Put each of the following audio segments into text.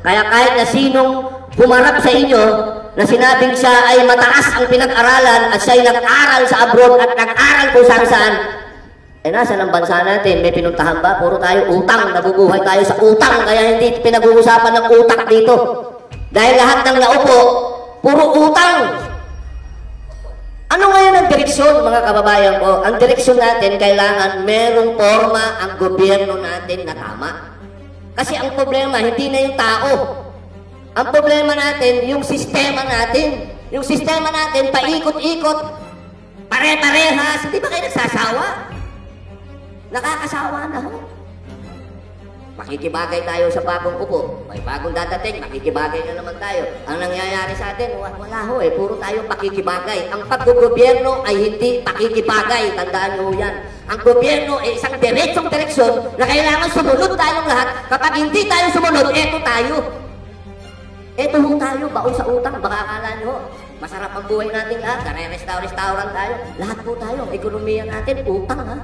Kaya kahit na sinong humarap sa inyo na sinabing siya ay mataas ang pinag-aralan at siya ay nag-aral sa abroad at nag-aral kung saan-saan, nasa ng bansa natin, may pinuntahan ba? Puro tayo utang, nabubuhay tayo sa utang, kaya hindi pinag-uusapan ng utak dito. Dahil lahat ng naupo, puro utang. Ano ngayon ang direksyon, mga kababayan ko? Ang direksyon natin, kailangan merong forma ang gobyerno natin na tama. Kasi ang problema, hindi na yung tao. Ang problema natin, yung sistema natin. Yung sistema natin, paikot-ikot, pare-parehas. Hindi ba kayo nagsasawa? Nakakasawa na ho. Makikibagay tayo sa bagong upo. May bagong dadating, makikibagay na naman tayo. Ang nangyayari sa atin, wala ho puro tayo pakikibagay. Ang paggobyerno ay hindi pakikibagay. Tandaan nyo yan. Ang gobyerno ay isang diretsong direksyon na kailangan sumunod tayong lahat. Kapag hindi tayo sumunod, eto tayo. Eto ho tayo, baon sa utang. Baka akala nyo, masarap ang buhay natin lahat. Kare-restaurant tayo. Lahat po tayo, ekonomiya natin, utang ha.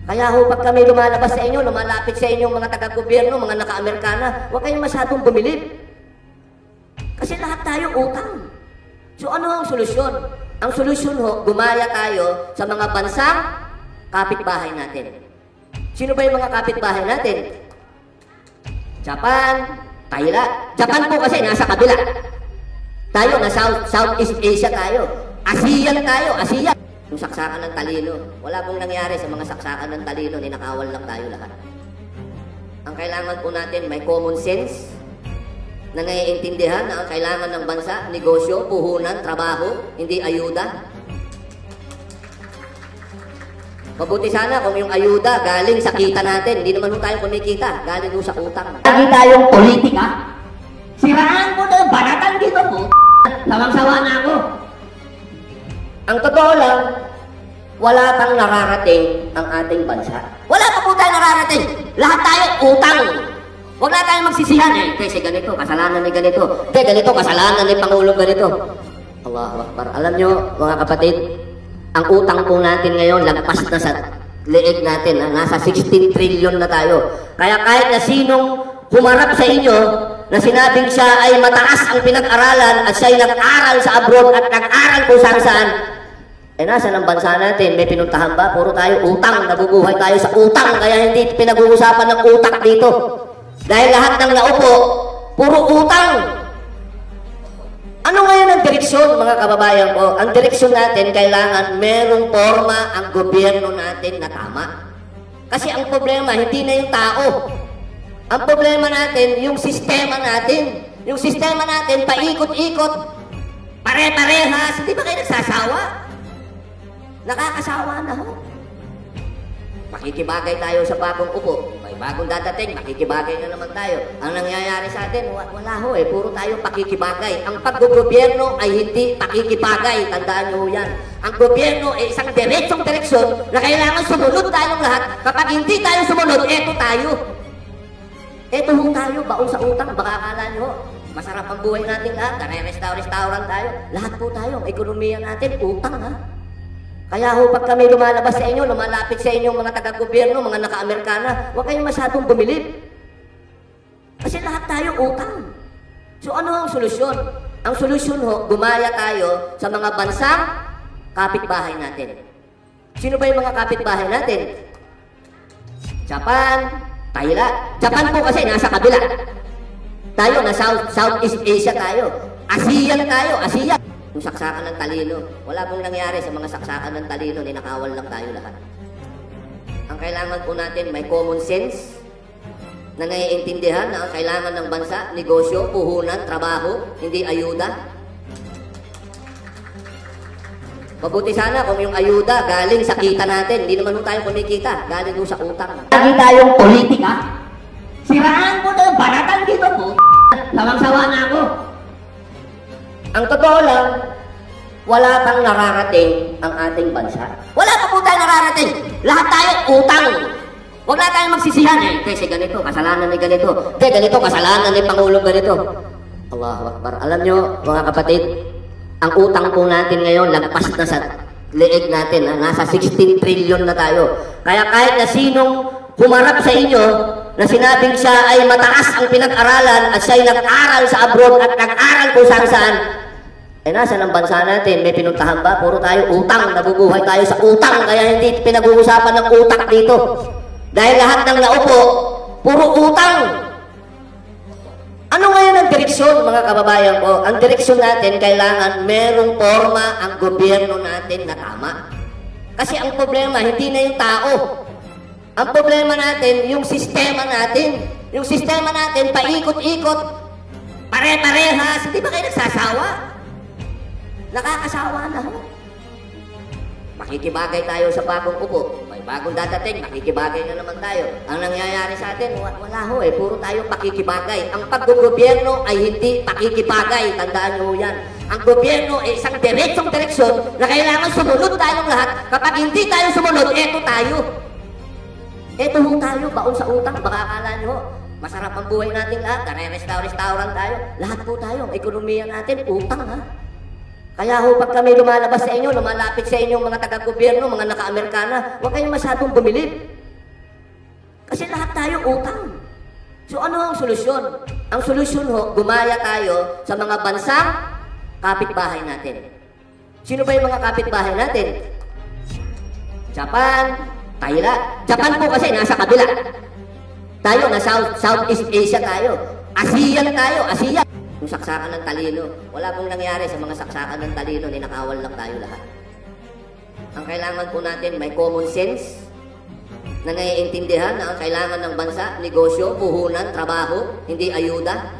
Kaya ho, pag kami lumalabas sa inyo, lumalapit sa inyo mga taga-gobyerno, mga naka-Amerikana, huwag kayong masyadong bumilib. Kasi lahat tayo utang. So ano ang solusyon? Ang solusyon ho, gumaya tayo sa mga bansang kapitbahay natin. Sino ba yung mga kapitbahay natin? Japan, Thailand. Japan po kasi nasa kabila. Tayo, na Southeast Asia tayo. ASEAN tayo, ASEAN. Yung saksakan ng talino. Wala pong nangyari sa mga saksakan ng talino, ninakawal lang tayo lahat. Ang kailangan po natin, may common sense, na naiintindihan na ang kailangan ng bansa, negosyo, puhunan, trabaho, hindi ayuda. Mabuti sana kung yung ayuda galing sa kita natin, hindi naman tayo kumikita, galing sa utang. Lagi tayong politika. Siraan mo na yung banatan dito po. Sawang-sawa na ako. Ang totoo lang, wala pang nararating ang ating bansa. Wala pa po tayo nararating. Lahat tayo utang. Huwag na tayong magsisihan kasi ganito, kasalanan ni ganito. Ganito, kasalanan ni Pangulong ganito. Allahu Akbar. Alam nyo, mga kapatid, ang utang po natin ngayon, lagpas na sa leeg natin. Nasa 16 trillion na tayo. Kaya kahit na sinong humarap sa inyo na sinabing siya ay mataas ang pinag-aralan at siya ay nag-aral sa abroad at nag-aral kung saan-saan, nasa ng bansa natin, may pinuntahan ba? Puro tayo utang, nabubuhay tayo sa utang, kaya hindi pinag-uusapan ng utak dito. Dahil lahat ng naupo, puro utang. Ano ngayon ang direksyon, mga kababayan ko? Ang direksyon natin, kailangan merong forma ang gobyerno natin na tama. Kasi ang problema, hindi na yung tao. Ang problema natin, yung sistema natin. Yung sistema natin, paikot-ikot, pare-parehas. Hindi ba kayo nagsasawa? Nakakasawa na ho. Makikibagay tayo sa bagong upo. May bagong dadating, makikibagay na naman tayo. Ang nangyayari sa atin, wala ho puro tayo pakikibagay. Ang paggobyerno ay hindi pakikibagay. Tandaan nyo yan. Ang gobyerno ay isang diretsong direksyon na kailangan sumunod tayong lahat. Kapag hindi tayo sumunod, eto tayo. Eto ho tayo, baon sa utang. Baka akala nyo, masarap ang buhay natin lahat. Kare-restaurant tayo. Lahat po tayo, ekonomiya natin, utang ha. Kaya ho, pag kami lumalabas sa inyo, lumalapit sa inyo mga taga-gobyerno, mga naka-Amerikana, huwag kayong masyadong bumilib. Kasi lahat tayo utang. So ano ang solusyon? Ang solusyon ho, gumaya tayo sa mga bansang kapitbahay natin. Sino ba yung mga kapitbahay natin? Japan, Thailand. Japan po kasi nasa kabila. Tayo, na Southeast Asia tayo. ASEAN tayo, ASEAN. Yung saksakan ng talino. Wala pong nangyari sa mga saksakan ng talino, ninakawal lang tayo lahat. Ang kailangan po natin, may common sense, na naiintindihan na ang kailangan ng bansa, negosyo, puhunan, trabaho, hindi ayuda. Mabuti sana kung yung ayuda galing sa kita natin, hindi naman tayo kumikita, galing sa utang. Lagi tayong politika. Siraan mo na yung banatan dito po. Sawang-sawa na ako. Ang totoo lang, wala pang nararating ang ating bansa. Wala pa po tayo nararating. Lahat tayo utang. Huwag na tayong magsisihan kasi ganito, kasalanan ni ganito. Ganito, kasalanan ni Pangulong ganito. Allahu Akbar. Alam nyo, mga kapatid, ang utang po natin ngayon, lagpas na sa leeg natin. Nasa 16 trillion na tayo. Kaya kahit na sinong humarap sa inyo na sinabing siya ay mataas ang pinag-aralan at siya'y nag-aral sa abroad at nag-aral kung saan-saan, nasa ng bansa natin, may pinuntahan ba? Puro tayo utang, nabubuhay tayo sa utang, kaya hindi pinag-uusapan ng utak dito. Dahil lahat ng naupo, puro utang. Ano ngayon ang direksyon, mga kababayan ko? Ang direksyon natin, kailangan merong forma ang gobyerno natin na tama. Kasi ang problema, hindi na yung tao. Ang problema natin, yung sistema natin. Yung sistema natin, paikot-ikot, pare-parehas. Hindi ba kayo nagsasawa? Nakakasawa na ho. Makikibagay tayo sa bagong upo. May bagong dadating, makikibagay na naman tayo. Ang nangyayari sa atin, wala ho eh. Puro tayo pakikibagay. Ang paggobyerno ay hindi pakikibagay. Tandaan nyo yan. Ang gobyerno ay isang diretsong direksyon na kailangan sumunod tayong lahat. Kapag hindi tayo sumunod, eto tayo. Eto ho tayo, baon sa utang. Baka akala nyo, masarap ang buhay natin lahat. Restaurant tayo. Lahat po tayo. Ang ekonomiya natin, utang ha. Kaya ho, pag kami lumalabas sa inyo, lumalapit sa inyo mga taga-gobyerno, mga naka-Amerikana, huwag kayong masyadong bumilib. Kasi lahat tayo utang. So ano ang solusyon? Ang solusyon ho, gumaya tayo sa mga bansang kapitbahay natin. Sino ba yung mga kapitbahay natin? Japan, Thailand. Japan po kasi nasa kabila. Tayo, na Southeast Asia tayo. ASEAN tayo, ASEAN. Yung saksakan ng talino. Wala pong nangyari sa mga saksakan ng talino, ninakawal lang tayo lahat. Ang kailangan po natin, may common sense, na naiintindihan na ang kailangan ng bansa, negosyo, puhunan, trabaho, hindi ayuda.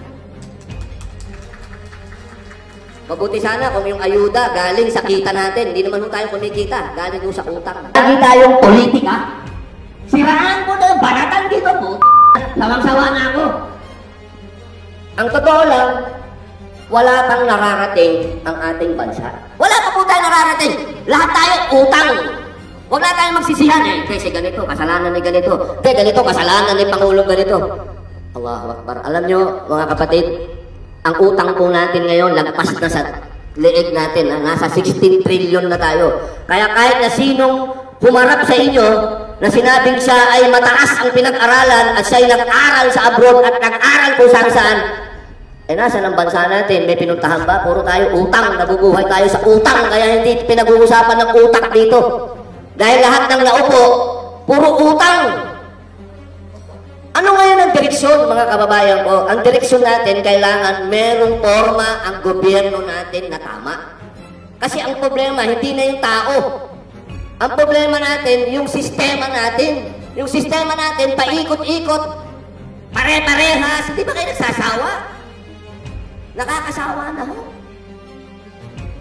Mabuti sana kung yung ayuda galing sa kita natin. Hindi naman tayo kumikita, galing yung sa utang. Lagi tayong politika. Siraan ko na yung banatan dito po. Sawang-sawa na ako. Ang totoo lang, wala pang nararating ang ating bansa. Wala pa po tayo nararating. Lahat tayo utang. Huwag na tayong magsisihan eh. Kasi ganito, kasalanan ni ganito. Ganito, kasalanan ni Pangulong ganito. Allahu Akbar. Alam nyo, mga kapatid, ang utang po natin ngayon, lagpas na sa leeg natin. Nasa 16 trillion na tayo. Kaya kahit na sinong humarap sa inyo, na sinabing siya ay mataas ang pinag-aralan at siya'y nag-aral sa abroad at nag-aral kung saan-saan, nasa ng bansa natin, may pinuntahan ba? Puro tayo utang, nabubuhay tayo sa utang, kaya hindi pinag-uusapan ng utak dito. Dahil lahat ng naupo, puro utang. Ano ngayon ang direksyon, mga kababayan ko? Ang direksyon natin, kailangan merong forma ang gobyerno natin na tama. Kasi ang problema, hindi na yung tao. Ang problema natin, yung sistema natin. Yung sistema natin, paikot-ikot, pare-parehas. Hindi ba kayo nagsasawa? Nakakasawa na ho.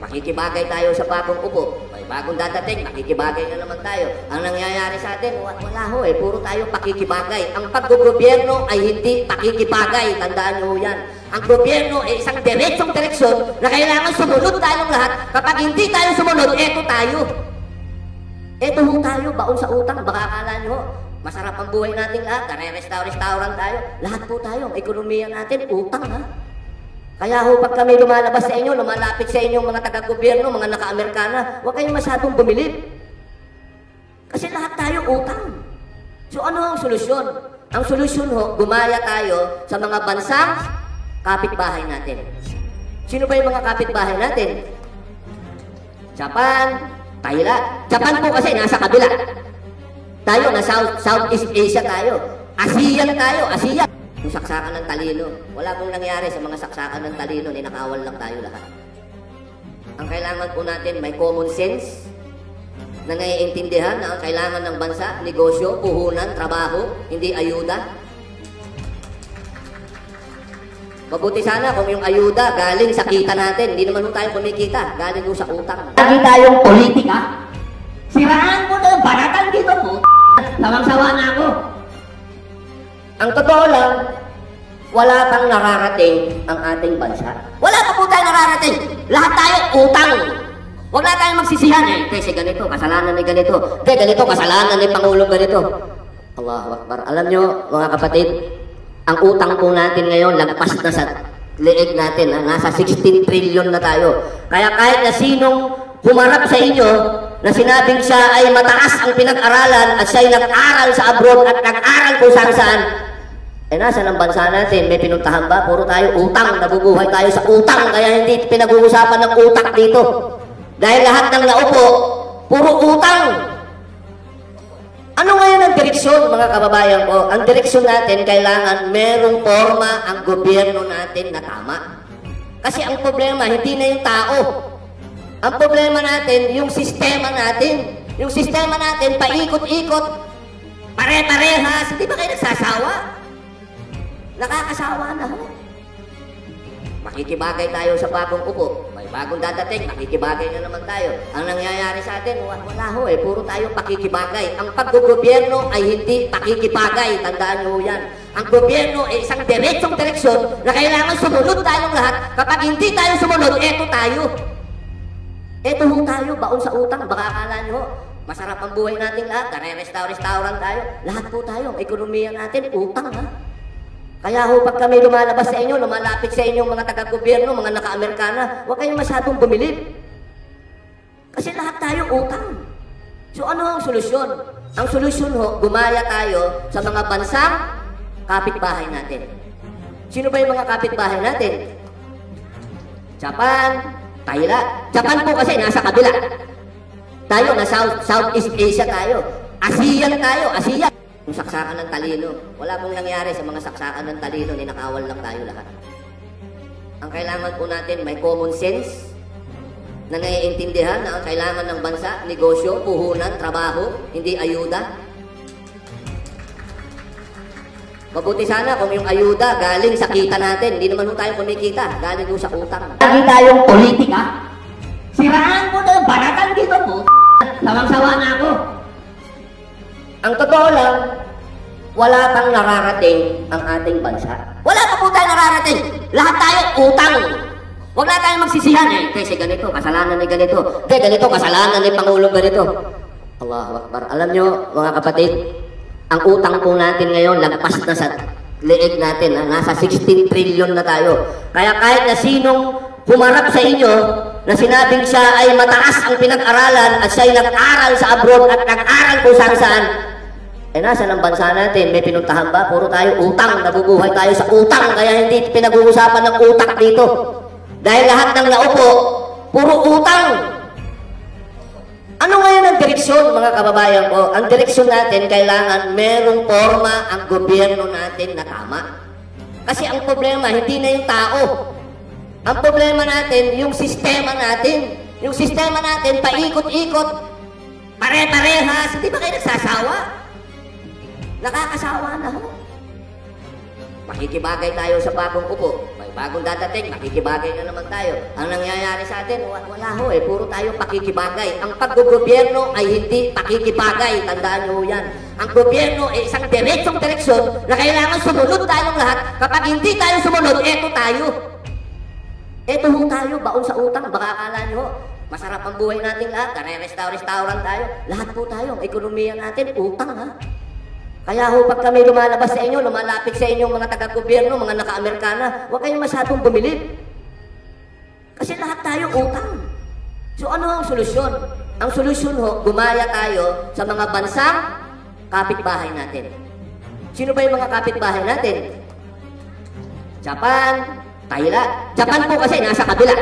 Makikibagay tayo sa bagong upo. May bagong dadating, makikibagay na naman tayo. Ang nangyayari sa atin, wala ho eh. Puro tayo pakikibagay. Ang paggobyerno ay hindi pakikibagay. Tandaan nyo yan. Ang gobyerno ay isang diretsong direksyon na kailangan sumunod tayong lahat. Kapag hindi tayo sumunod, eto tayo. Eto ho tayo, baon sa utang. Baka akala nyo, masarap ang buhay natin lahat. Restaurant tayo. Lahat po tayo. Ang ekonomiya natin, utang ha. Kaya ho, pag kami lumalabas sa inyo, lumalapit sa inyo mga taga-gobyerno, mga naka-Amerikana, huwag kayong masyadong bumilib. Kasi lahat tayo utang. So ano ang solusyon? Ang solusyon ho, gumaya tayo sa mga bansang kapitbahay natin. Sino ba yung mga kapitbahay natin? Japan, Thailand. Japan po kasi nasa kabila. Tayo, na Southeast Asia tayo. ASEAN tayo, ASEAN. Yung saksakan ng talino. Wala pong nangyari sa mga saksakan ng talino, ninakawal lang tayo lahat. Ang kailangan po natin, may common sense, na naiintindihan na ang kailangan ng bansa, negosyo, puhunan, trabaho, hindi ayuda. Mabuti sana kung yung ayuda galing sa kita natin. Hindi naman tayo kumikita, galing yung sa utang. Lagi tayong politika. Siraan ko na yung banatan dito po. Sawang-sawa na ako. Ang totoo lang, wala pang nararating ang ating bansa. Wala pa po tayo nararating. Lahat tayo utang. Huwag na tayong magsisihan eh. Kasi ganito, kasalanan ni ganito. Ganito, kasalanan ni Pangulong ganito. Allahu Akbar. Alam nyo, mga kapatid, ang utang po natin ngayon, lagpas na sa leeg natin. Nasa 16 trillion na tayo. Kaya kahit na sinong humarap sa inyo, na sinabing siya ay mataas ang pinag-aralan at siya'y nag-aral sa abroad at nag-aral kung saan-saan, Eh nasa ng bansa natin, may pinuntahan ba? Puro tayo utang, nabubuhay tayo sa utang, kaya hindi pinag-uusapan ng utak dito. Dahil lahat ng naupo, puro utang. Ano ngayon ang direksyon, mga kababayan ko? Ang direksyon natin, kailangan merong forma ang gobyerno natin na tama. Kasi ang problema, hindi na yung tao. Ang problema natin, yung sistema natin. Yung sistema natin, paikot-ikot, pare-parehas. Hindi ba kayo nagsasawa? Nakakasawa na ho. Makikibagay tayo sa bagong upo. May bagong dadating, makikibagay na naman tayo. Ang nangyayari sa atin, wala ho eh. Puro tayo pakikibagay. Ang paggogobyerno ay hindi pakikibagay. Tandaan nyo yan. Ang gobyerno ay isang diretsong direksyon na kailangan sumunod tayong lahat. Kapag hindi tayo sumunod, eto tayo. Eto ho tayo, baon sa utang. Baka akala nyo, masarap ang buhay natin lahat. Kare-restaurant tayo. Lahat po tayo. Ang ekonomiya natin, utang ha. Kaya ho, pag kami lumalabas sa inyo, lumalapit sa inyong mga taga-gobyerno, mga naka-Amerikana, huwag kayong masyadong bumilib. Kasi lahat tayo utang. So ano ang solusyon? Ang solusyon ho, gumaya tayo sa mga bansang kapitbahay natin. Sino ba yung mga kapitbahay natin? Japan, Thailand. Japan po kasi nasa kabila. Tayo, na Southeast Asia tayo. ASEAN tayo, ASEAN. Yung saksakan ng talino. Wala pong nangyari sa mga saksakan ng talino, ninakawal lang tayo lahat. Ang kailangan po natin, may common sense na naiintindihan na ang kailangan ng bansa, negosyo, puhunan, trabaho, hindi ayuda. Mabuti sana kung yung ayuda galing sa kita natin. Hindi naman ho tayo kumikita, galing ho sa utang. Lagi tayong politika. Siraan mo na yung banatan dito po. Sawang-sawa na ako. Ang totoo lang, wala pang nararating ang ating bansa. Wala pa po tayo nararating. Lahat tayo utang. Huwag na tayong magsisihan eh. Kasi ganito, kasalanan ni ganito. Ganito, kasalanan ni Pangulong ganito. Allahu Akbar. Alam nyo, mga kapatid, ang utang po natin ngayon, lagpas na sa leeg natin. Nasa 16 trillion na tayo. Kaya kahit na sinong humarap sa inyo, na sinabing siya ay mataas ang pinag-aralan at siya ay nag-aral sa abroad at nag-aral kung saan-saan, eh nasa ng bansa natin, may pinuntahan ba? Puro tayo utang, nabubuhay tayo sa utang, kaya hindi pinag-uusapan ng utak dito. Dahil lahat ng naupo, puro utang. Ano ngayon ang direksyon, mga kababayan ko? Ang direksyon natin, kailangan merong forma ang gobyerno natin na tama. Kasi ang problema, hindi na yung tao. Ang problema natin, yung sistema natin. Yung sistema natin, paikot-ikot, pare-parehas. Hindi ba kayo nagsasawa? Nakakasawa na ho. Makikibagay tayo sa bagong upo. May bagong dadating, makikibagay na naman tayo. Ang nangyayari sa atin, wala ho eh. Puro tayo pakikibagay. Ang paggogobyerno ay hindi pakikibagay. Tandaan nyo yan. Ang gobyerno ay isang diretsong direksyon na kailangan sumunod tayong lahat. Kapag hindi tayo sumunod, eto tayo. Eto ho tayo, baon sa utang. Baka akala nyo, masarap ang buhay natin lahat. Kare-restaurant tayo. Lahat po tayo. Ang ekonomiya natin, utang ha. Kaya ho, pag kami lumalabas sa inyo, lumalapit sa inyong mga taga-gobyerno, mga naka-Amerikana, huwag kayong masyadong bumilib. Kasi lahat tayo utang. So ano ang solusyon? Ang solusyon ho, gumaya tayo sa mga bansang kapitbahay natin. Sino ba yung mga kapitbahay natin? Japan, Thailand. Japan po kasi nasa kabila.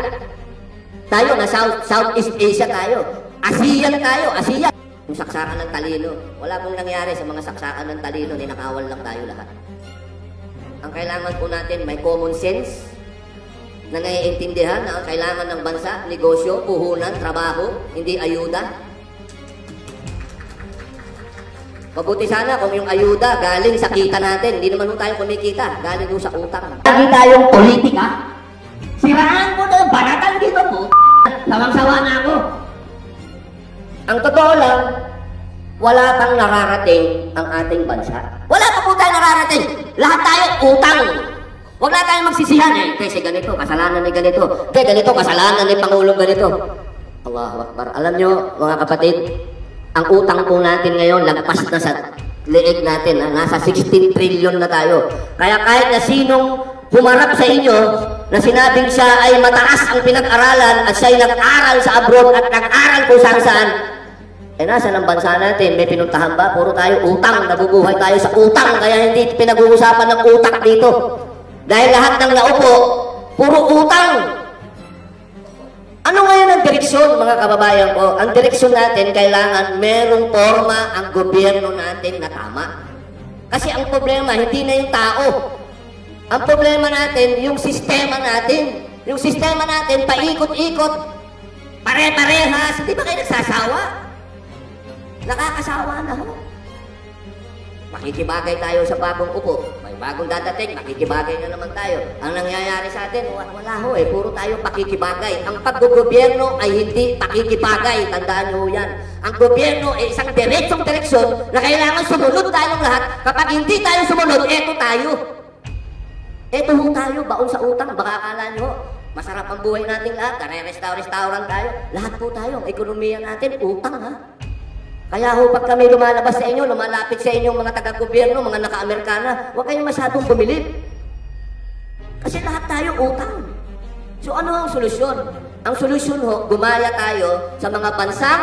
Tayo, na Southeast Asia tayo. ASEAN tayo, ASEAN. Yung saksakan ng talino. Wala pong nangyari sa mga saksakan ng talino, ninakawal lang tayo lahat. Ang kailangan po natin, may common sense na naiintindihan na ang kailangan ng bansa, negosyo, puhunan, trabaho, hindi ayuda. Mabuti sana kung yung ayuda galing sa kita natin. Hindi naman ho tayo kumikita, galing ho sa utang. Lagi tayong politika. Siraan mo na yung banatan dito po. Sawang-sawa na ako. Ang totoo lang, wala pang nararating ang ating bansa. Wala pa po tayo nararating. Lahat tayo utang. Huwag na tayong magsisihan eh. Kasi ganito, kasalanan ni ganito. Ganito, kasalanan ni Pangulong ganito. Allahu Akbar. Alam nyo, mga kapatid, ang utang po natin ngayon, lagpas na sa leeg natin. Nasa 16 trillion na tayo. Kaya kahit na sinong humarap sa inyo, na sinabing siya ay mataas ang pinag-aralan at siya ay nag-aral sa abroad at nag-aral kung saan-saan, Eh nasa ng bansa natin, may pinuntahan ba? Puro tayo utang, nabubuhay tayo sa utang, kaya hindi pinag-uusapan ng utak dito. Dahil lahat ng naupo, puro utang. Ano ngayon ang direksyon, mga kababayan ko? Ang direksyon natin, kailangan merong forma ang gobyerno natin na tama. Kasi ang problema, hindi na yung tao. Ang problema natin, yung sistema natin. Yung sistema natin, paikot-ikot, pare-parehas. Hindi ba kayo nagsasawa? Nakakasawa na ho. Makikibagay tayo sa bagong upo. May bagong dadating, makikibagay na naman tayo. Ang nangyayari sa atin, wala ho eh. Puro tayo pakikibagay. Ang paggogobyerno ay hindi pakikibagay. Tandaan nyo yan. Ang gobyerno ay isang diretsong direksyon na kailangan sumunod tayong lahat. Kapag hindi tayo sumunod, eto tayo. Eto ho tayo, baon sa utang. Baka akala nyo, masarap ang buhay nating lahat. Kare-restaurant tayo. Lahat po tayo. Ang ekonomiya natin, utang ha. Kaya ho, pag kami lumalabas sa inyo, lumalapit sa inyong mga taga-gobyerno, mga naka-Amerikana, huwag kayong masyadong bumilib. Kasi lahat tayo utang. So ano ang solusyon? Ang solusyon ho, gumaya tayo sa mga bansang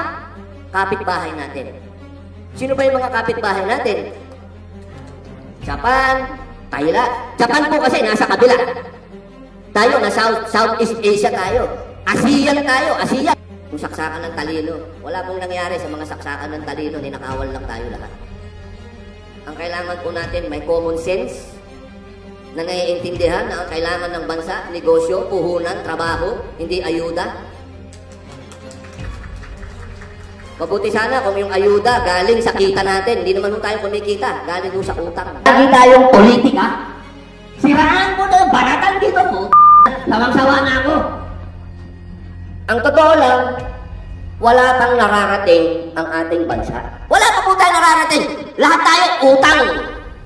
kapitbahay natin. Sino ba yung mga kapitbahay natin? Japan, Thailand. Japan po kasi nasa kabila. Tayo, na Southeast Asia tayo. ASEAN tayo, ASEAN. Yung saksakan ng talino. Wala pong nangyari sa mga saksakan ng talino, ninakawal lang tayo lahat. Ang kailangan po natin, may common sense na naiintindihan na ang kailangan ng bansa, negosyo, puhunan, trabaho, hindi ayuda. Mabuti sana kung yung ayuda galing sa kita natin. Hindi naman tayo kumikita, galing sa utang. Lagi tayong politika. Siraan mo na, banatan dito po. Sawang-sawa na ako. Ang totoo lang, wala pang nararating ang ating bansa. Wala pa po tayo nararating. Lahat tayo utang.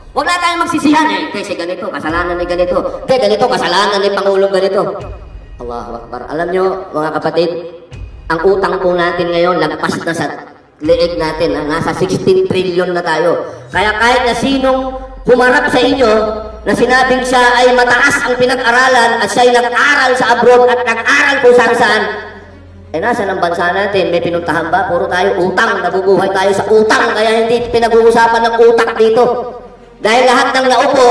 Huwag na tayong magsisihan eh. Kasi ganito, kasalanan ni ganito. Ganito, kasalanan ni Pangulong ganito. Allahu Akbar. Alam nyo, mga kapatid, ang utang po natin ngayon, lagpas na sa leeg natin. Nasa 16 trillion na tayo. Kaya kahit na sinong humarap sa inyo, na sinabing siya ay mataas ang pinag-aralan at siya ay nag-aral sa abroad at nag-aral kung saan-saan, eh nasa ng bansa natin, may pinuntahan ba? Puro tayo utang, nabubuhay tayo sa utang, kaya hindi pinag-uusapan ng utak dito. Dahil lahat ng naupo,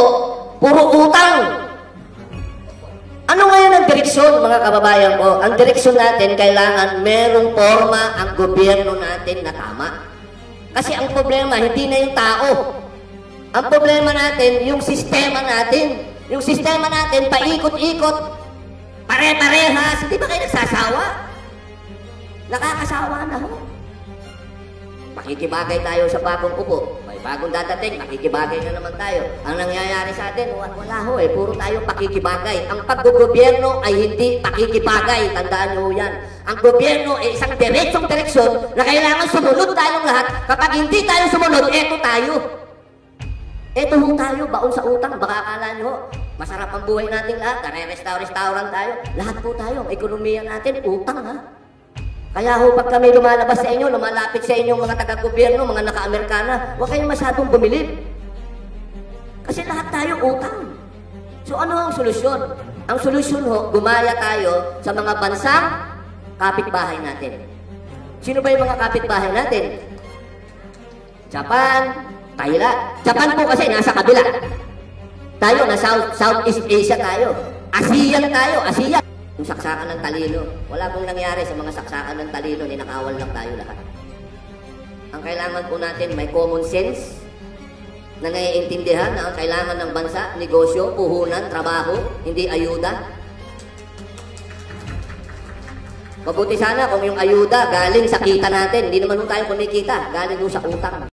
puro utang. Ano ngayon ang direksyon, mga kababayan ko? Ang direksyon natin, kailangan merong forma ang gobyerno natin na tama. Kasi ang problema, hindi na yung tao. Ang problema natin, yung sistema natin. Yung sistema natin, paikot-ikot, pare-parehas. Hindi ba kayo nagsasawa? Nakakasawa na ho. Makikibagay tayo sa bagong upo. May bagong dadating, makikibagay na naman tayo. Ang nangyayari sa atin, wala ho eh. Puro tayo pakikibagay. Ang paggogobyerno ay hindi pakikibagay. Tandaan nyo yan. Ang gobyerno ay isang diretsong direksyon na kailangan sumunod tayong lahat. Kapag hindi tayo sumunod, eto tayo. Eto ho tayo, baon sa utang. Baka akala nyo, masarap ang buhay natin lahat. Kare-restaurant tayo. Lahat po tayo. Ang ekonomiya natin, utang ha. Kaya ho, pag kami lumalabas sa inyo, lumalapit sa inyong mga taga-gobyerno, mga naka-Amerikana, huwag kayong masyadong bumilib. Kasi lahat tayo utang. So ano ang solusyon? Ang solusyon ho, gumaya tayo sa mga bansang kapitbahay natin. Sino ba yung mga kapitbahay natin? Japan, Thailand. Japan po kasi nasa kabila. Tayo, na Southeast Asia tayo. ASEAN tayo, ASEAN. Yung saksakan ng talino. Wala pong nangyari sa mga saksakan ng talino, ninakawal lang tayo lahat. Ang kailangan po natin, may common sense na naiintindihan na ang kailangan ng bansa, negosyo, puhunan, trabaho, hindi ayuda. Mabuti sana kung yung ayuda galing sa kita natin. Hindi naman tayo kumikita, galing sa utang.